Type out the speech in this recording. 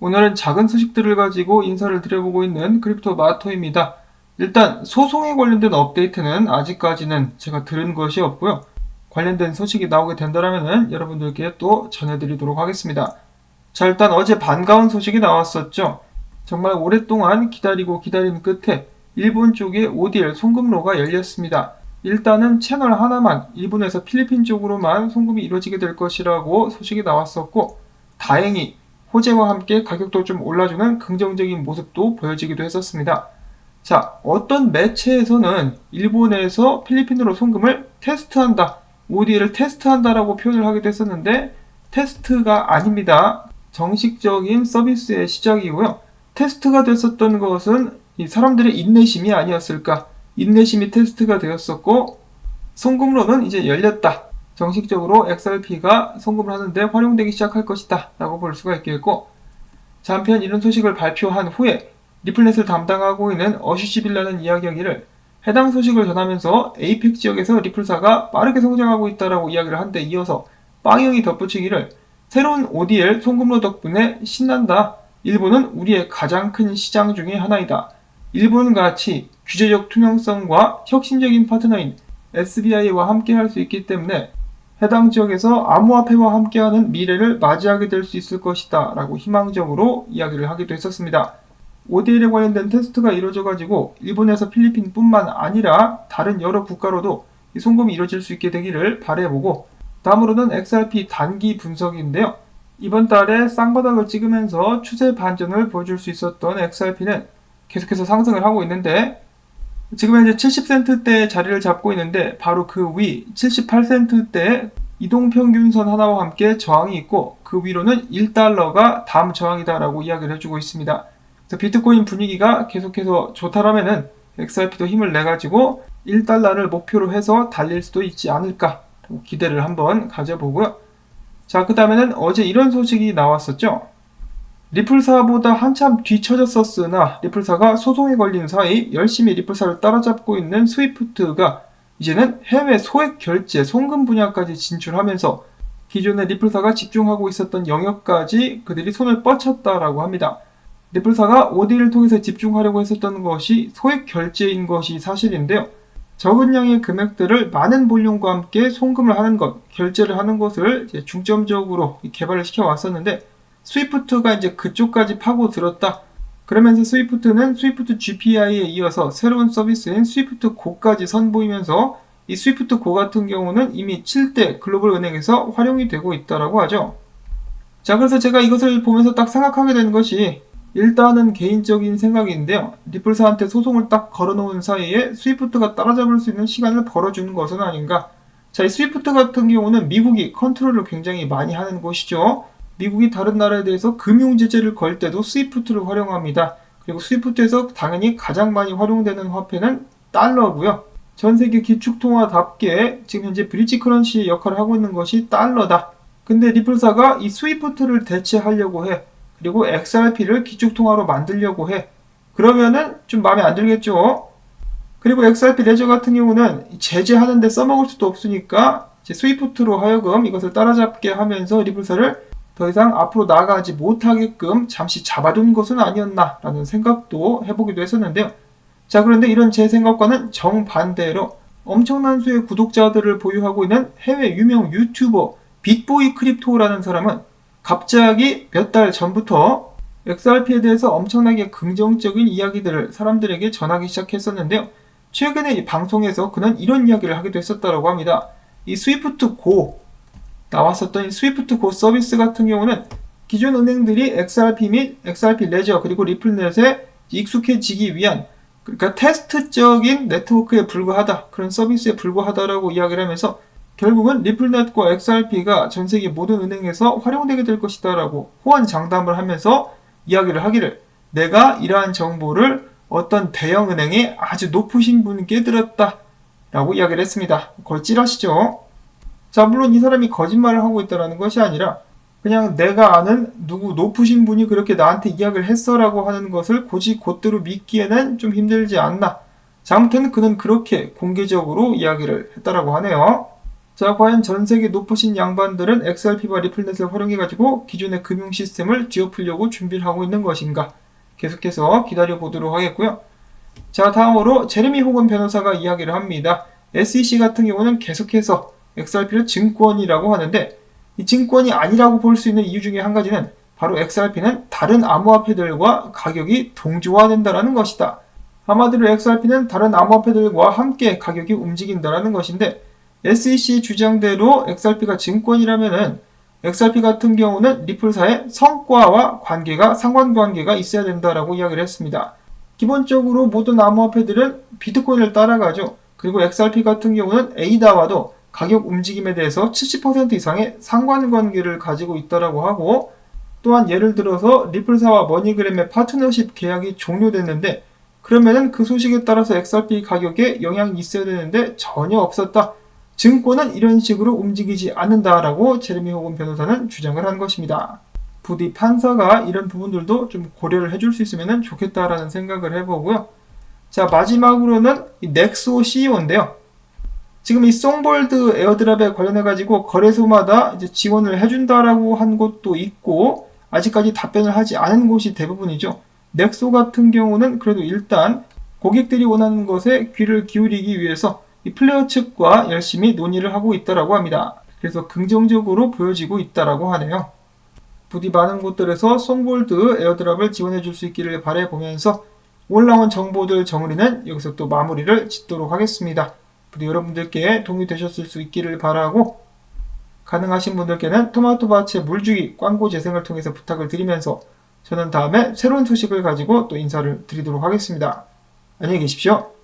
오늘은 작은 소식들을 가지고 인사를 드려보고 있는 크립토 마토입니다. 일단 소송에 관련된 업데이트는 아직까지는 제가 들은 것이 없고요. 관련된 소식이 나오게 된다면 여러분들께 또 전해드리도록 하겠습니다. 자, 일단 어제 반가운 소식이 나왔었죠. 정말 오랫동안 기다린 끝에 일본 쪽에 ODL 송금로가 열렸습니다. 일단은 채널 하나만 일본에서 필리핀 쪽으로만 송금이 이루어지게 될 것이라고 소식이 나왔었고, 다행히 호재와 함께 가격도 좀 올라주는 긍정적인 모습도 보여지기도 했었습니다. 자, 어떤 매체에서는 일본에서 필리핀으로 송금을 테스트한다, ODL을 테스트한다라고 표현을 하기도 했었는데, 테스트가 아닙니다. 정식적인 서비스의 시작이고요. 테스트가 됐었던 것은 이 사람들의 인내심이 아니었을까. 인내심이 테스트가 되었었고, 송금로는 이제 열렸다. 정식적으로 XRP가 송금을 하는데 활용되기 시작할 것이다 라고 볼 수가 있겠고, 자, 한편 이런 소식을 발표한 후에 리플넷을 담당하고 있는 어슈시빌라는 이야기하기를, 해당 소식을 전하면서 에이펙 지역에서 리플사가 빠르게 성장하고 있다라고 이야기를 한 데 이어서 빵형이 덧붙이기를, 새로운 ODL 송금로 덕분에 신난다. 일본은 우리의 가장 큰 시장 중에 하나이다. 일본같이 규제적 투명성과 혁신적인 파트너인 SBI와 함께 할 수 있기 때문에 해당 지역에서 암호화폐와 함께하는 미래를 맞이하게 될 수 있을 것이다 라고 희망적으로 이야기를 하기도 했었습니다. ODL에 관련된 테스트가 이루어져가지고 일본에서 필리핀뿐만 아니라 다른 여러 국가로도 이 송금이 이루어질 수 있게 되기를 바라보고, 다음으로는 XRP 단기 분석인데요. 이번 달에 쌍바닥을 찍으면서 추세 반전을 보여줄 수 있었던 XRP는 계속해서 상승을 하고 있는데, 지금 현재 70센트대의 자리를 잡고 있는데 바로 그 위 78센트대의 이동평균선 하나와 함께 저항이 있고, 그 위로는 1달러가 다음 저항이다라고 이야기를 해주고 있습니다. 그래서 비트코인 분위기가 계속해서 좋다라면은 XRP도 힘을 내가지고 1달러를 목표로 해서 달릴 수도 있지 않을까 기대를 한번 가져보고요. 자, 그 다음에는 어제 이런 소식이 나왔었죠. 리플사보다 한참 뒤처졌었으나 리플사가 소송에 걸린 사이 열심히 리플사를 따라잡고 있는 스위프트가 이제는 해외 소액 결제, 송금 분야까지 진출하면서 기존의 리플사가 집중하고 있었던 영역까지 그들이 손을 뻗쳤다라고 합니다. 리플사가 OD를 통해서 집중하려고 했었던 것이 소액 결제인 것이 사실인데요. 적은 양의 금액들을 많은 볼륨과 함께 송금을 하는 것, 결제를 하는 것을 이제 중점적으로 개발을 시켜 왔었는데, 스위프트가 이제 그쪽까지 파고들었다. 그러면서 스위프트는 스위프트 GPI에 이어서 새로운 서비스인 스위프트 고까지 선보이면서, 이 스위프트 고 같은 경우는 이미 7대 글로벌 은행에서 활용이 되고 있다라고 하죠. 자, 그래서 제가 이것을 보면서 딱 생각하게 된 것이, 일단은 개인적인 생각인데요. 리플사한테 소송을 딱 걸어놓은 사이에 스위프트가 따라잡을 수 있는 시간을 벌어주는 것은 아닌가. 자, 이 스위프트 같은 경우는 미국이 컨트롤을 굉장히 많이 하는 곳이죠. 미국이 다른 나라에 대해서 금융 제재를 걸 때도 스위프트를 활용합니다. 그리고 스위프트에서 당연히 가장 많이 활용되는 화폐는 달러고요. 전 세계 기축통화답게 지금 현재 브릿지 커런시의 역할을 하고 있는 것이 달러다. 근데 리플사가 이 스위프트를 대체하려고 해. 그리고 XRP를 기축통화로 만들려고 해. 그러면은 좀 마음에 안 들겠죠. 그리고 XRP 레저 같은 경우는 제재하는데 써먹을 수도 없으니까 이제 스위프트로 하여금 이것을 따라잡게 하면서 리플사를 더 이상 앞으로 나아가지 못하게끔 잠시 잡아둔 것은 아니었나 라는 생각도 해보기도 했었는데요. 자, 그런데 이런 제 생각과는 정반대로 엄청난 수의 구독자들을 보유하고 있는 해외 유명 유튜버 빅보이 크립토라는 사람은 갑자기 몇 달 전부터 XRP에 대해서 엄청나게 긍정적인 이야기들을 사람들에게 전하기 시작했었는데요. 최근에 이 방송에서 그는 이런 이야기를 하기도 했었다고 합니다. 이 스위프트 고, 나왔었던 이 스위프트 고 서비스 같은 경우는 기존 은행들이 XRP 및 XRP 레저 그리고 리플넷에 익숙해지기 위한, 그러니까 테스트적인 네트워크에 불과하다, 그런 서비스에 불과하다라고 이야기를 하면서 결국은 리플넷과 XRP가 전 세계 모든 은행에서 활용되게 될 것이다 라고 호언장담을 하면서 이야기를 하기를, 내가 이러한 정보를 어떤 대형 은행의 아주 높으신 분께 들었다 라고 이야기를 했습니다. 거의 찌라시죠. 자, 물론 이 사람이 거짓말을 하고 있다는 것이 아니라 그냥 내가 아는 누구 높으신 분이 그렇게 나한테 이야기를 했어 라고 하는 것을 곧이 곧대로 믿기에는 좀 힘들지 않나. 자, 아무튼 그는 그렇게 공개적으로 이야기를 했다라고 하네요. 자, 과연 전 세계 높으신 양반들은 XRP와 리플넷을 활용해가지고 기존의 금융 시스템을 뒤엎으려고 준비를 하고 있는 것인가? 계속해서 기다려보도록 하겠고요. 자, 다음으로 제레미 호건 변호사가 이야기를 합니다. SEC 같은 경우는 계속해서 XRP를 증권이라고 하는데 이 증권이 아니라고 볼 수 있는 이유 중에 한 가지는 바로 XRP는 다른 암호화폐들과 가격이 동조화된다는 것이다. 한마디로 XRP는 다른 암호화폐들과 함께 가격이 움직인다는 것인데 SEC 주장대로 XRP가 증권이라면은 XRP 같은 경우는 리플사의 성과와 상관관계가 있어야 된다라고 이야기를 했습니다. 기본적으로 모든 암호화폐들은 비트코인을 따라가죠. 그리고 XRP 같은 경우는 에이다와도 가격 움직임에 대해서 70% 이상의 상관관계를 가지고 있다라고 하고 또한 예를 들어서 리플사와 머니그램의 파트너십 계약이 종료됐는데 그러면은 그 소식에 따라서 XRP 가격에 영향이 있어야 되는데 전혀 없었다. 증권은 이런 식으로 움직이지 않는다라고 제레미 호건 변호사는 주장을 한 것입니다. 부디 판사가 이런 부분들도 좀 고려를 해줄 수 있으면 좋겠다라는 생각을 해보고요. 자, 마지막으로는 이 넥소 CEO인데요. 지금 이 송볼드 에어드랍에 관련해가지고 거래소마다 이제 지원을 해준다라고 한 곳도 있고 아직까지 답변을 하지 않은 곳이 대부분이죠. 넥소 같은 경우는 그래도 일단 고객들이 원하는 것에 귀를 기울이기 위해서 이 플레이어 측과 열심히 논의를 하고 있다라고 합니다. 그래서 긍정적으로 보여지고 있다라고 하네요. 부디 많은 곳들에서 송볼드 에어드랍을 지원해 줄 수 있기를 바라보면서 올라온 정보들 정리는 여기서 또 마무리를 짓도록 하겠습니다. 부디 여러분들께 도움이 되셨을 수 있기를 바라고 가능하신 분들께는 토마토밭의 물주기 광고 재생을 통해서 부탁을 드리면서 저는 다음에 새로운 소식을 가지고 또 인사를 드리도록 하겠습니다. 안녕히 계십시오.